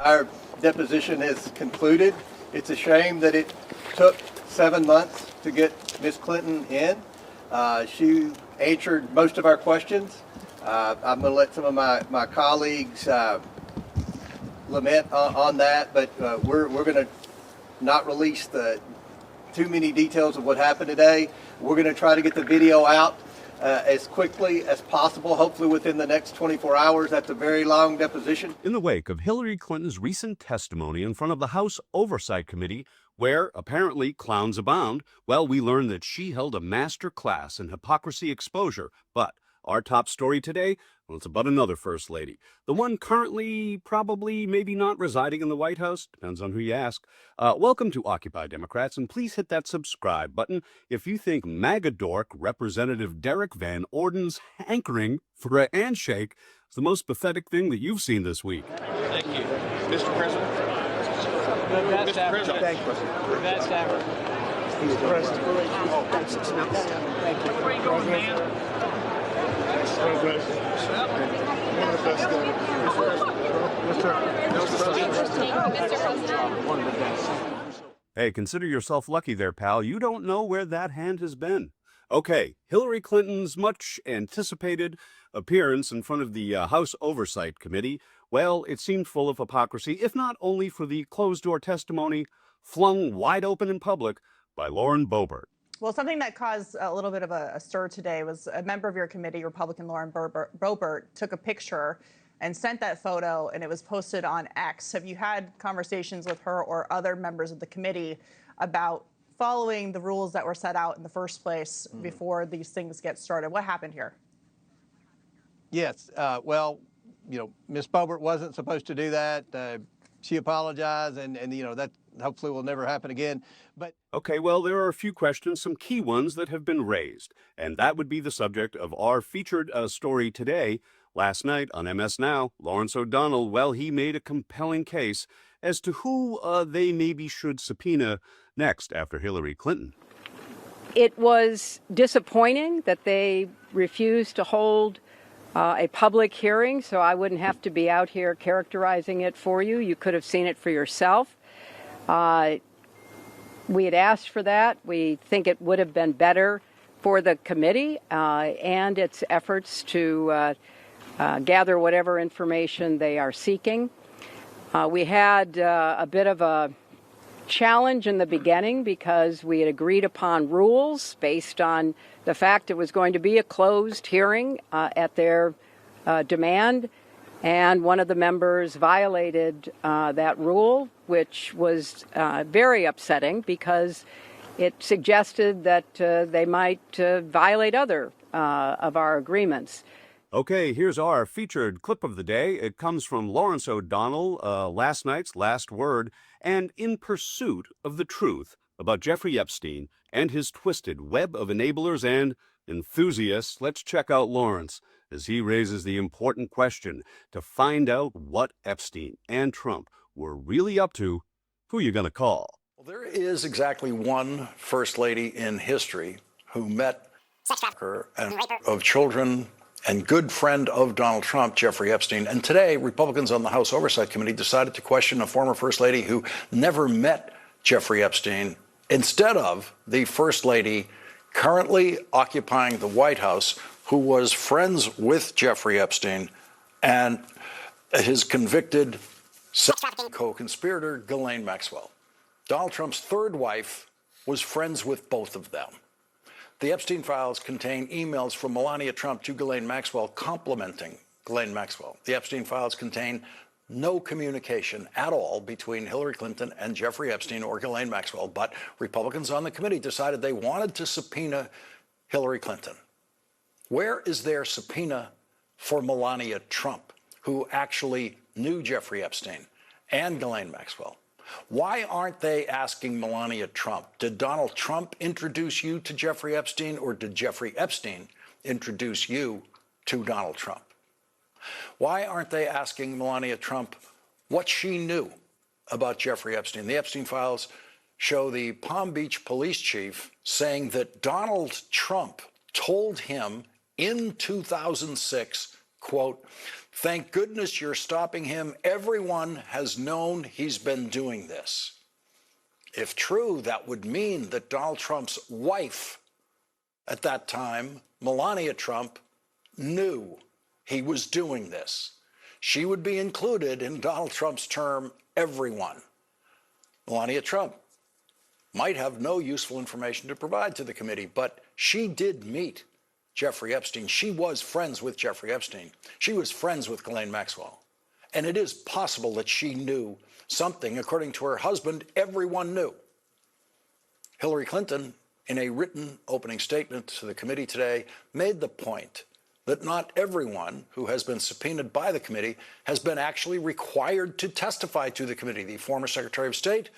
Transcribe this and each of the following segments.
Our deposition has concluded. It's a shame that it took 7 months to get Ms. Clinton in. She answered most of our questions. I'm going to let some of my colleagues lament on that, but we're going to not release too many details of what happened today. We're going to try to get the video out as quickly as possible, hopefully within the next 24 hours. That's a very long deposition. In the wake of Hillary Clinton's recent testimony in front of the House Oversight Committee, where apparently clowns abound, well, we learned that she held a master class in hypocrisy exposure. But our top story today, well, it's about another First Lady. The one currently, probably, maybe not residing in the White House. Depends on who you ask. Welcome to Occupy Democrats, and please hit that subscribe button if you think MAGA dork Representative Derek Van Orden's hankering for a handshake is the most pathetic thing that you've seen this week. Thank you. Mr. President. Mr. President. Thank you. Best ever. Mr. President. Oh, thanks. Thank you. Where are you going, man? Hey, consider yourself lucky there, pal. You don't know where that hand has been. Okay, Hillary Clinton's much anticipated appearance in front of the House Oversight Committee, well, it seemed full of hypocrisy, if not only for the closed-door testimony flung wide open in public by Lauren Boebert. Well, something that caused a little bit of a stir today was a member of your committee, Republican Lauren Boebert, took a picture and sent that photo, and it was posted on X. Have you had conversations with her or other members of the committee about following the rules that were set out in the first place before these things get started? What happened here? Yes. Well, you know, Ms. Boebert wasn't supposed to do that. She apologized, and you know, that hopefully will never happen again. But okay, well, there are a few questions, some key ones that have been raised, and that would be the subject of our featured story today. Last night on MS Now, Lawrence O'Donnell, well, he made a compelling case as to who they maybe should subpoena next after Hillary Clinton. It was disappointing that they refused to hold a public hearing, so I wouldn't have to be out here characterizing it for you. You could have seen it for yourself. We had asked for that. We think it would have been better for the committee and its efforts to gather whatever information they are seeking. We had a bit of a challenge in the beginning because we had agreed upon rules based on the fact it was going to be a closed hearing at their demand, and one of the members violated that rule, which was very upsetting because it suggested that they might violate other of our agreements. Okay, here's our featured clip of the day. It comes from Lawrence O'Donnell, last night's last word, and in pursuit of the truth about Jeffrey Epstein and his twisted web of enablers and enthusiasts, let's check out Lawrence as he raises the important question to find out what Epstein and Trump were really up to. Who you gonna call? Well, there is exactly one First Lady in history who met her and of children and good friend of Donald Trump, Jeffrey Epstein. And today, Republicans on the House Oversight Committee decided to question a former First Lady who never met Jeffrey Epstein instead of the First Lady currently occupying the White House, who was friends with Jeffrey Epstein and his convicted co-conspirator, Ghislaine Maxwell. Donald Trump's third wife was friends with both of them. The Epstein files contain emails from Melania Trump to Ghislaine Maxwell complimenting Ghislaine Maxwell. The Epstein files contain no communication at all between Hillary Clinton and Jeffrey Epstein or Ghislaine Maxwell, but Republicans on the committee decided they wanted to subpoena Hillary Clinton. Where is their subpoena for Melania Trump, who actually knew Jeffrey Epstein and Ghislaine Maxwell? Why aren't they asking Melania Trump, did Donald Trump introduce you to Jeffrey Epstein, or did Jeffrey Epstein introduce you to Donald Trump? Why aren't they asking Melania Trump what she knew about Jeffrey Epstein? The Epstein files show the Palm Beach police chief saying that Donald Trump told him in 2006 quote, "Thank goodness you're stopping him. Everyone has known he's been doing this." If true, that would mean that Donald Trump's wife at that time, Melania Trump, knew he was doing this. She would be included in Donald Trump's term, everyone. Melania Trump might have no useful information to provide to the committee, but she did meet Jeffrey Epstein. She was friends with Jeffrey Epstein. She was friends with Ghislaine Maxwell. And it is possible that she knew something. According to her husband, everyone knew. Hillary Clinton, in a written opening statement to the committee today, made the point that not everyone who has been subpoenaed by the committee has been actually required to testify to the committee. The former Secretary of State,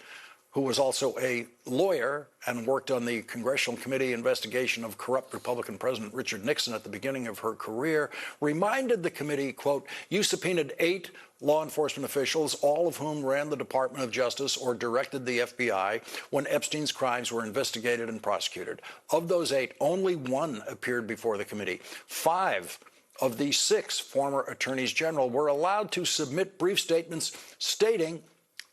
who was also a lawyer and worked on the Congressional Committee investigation of corrupt Republican President Richard Nixon at the beginning of her career, reminded the committee, quote, "You subpoenaed 8 law enforcement officials, all of whom ran the Department of Justice or directed the FBI when Epstein's crimes were investigated and prosecuted. Of those 8, only 1 appeared before the committee. 5 of the 6 former attorneys general were allowed to submit brief statements stating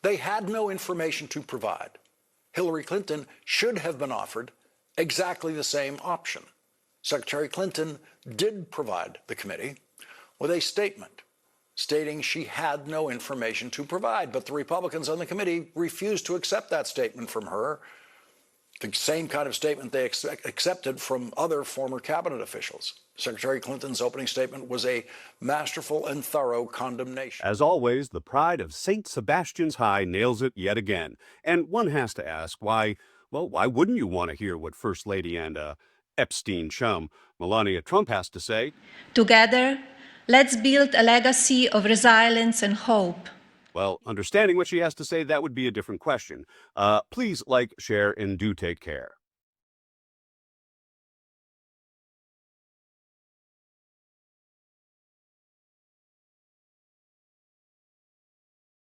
they had no information to provide. Hillary Clinton should have been offered exactly the same option. Secretary Clinton did provide the committee with a statement stating she had no information to provide, but the Republicans on the committee refused to accept that statement from her, the same kind of statement they accepted from other former cabinet officials. Secretary Clinton's opening statement was a masterful and thorough condemnation. As always, the pride of St. Sebastian's High nails it yet again. And one has to ask, why wouldn't you want to hear what First Lady and Epstein chum Melania Trump has to say? Together, let's build a legacy of resilience and hope. Well, understanding what she has to say, that would be a different question. Please like, share, and do take care.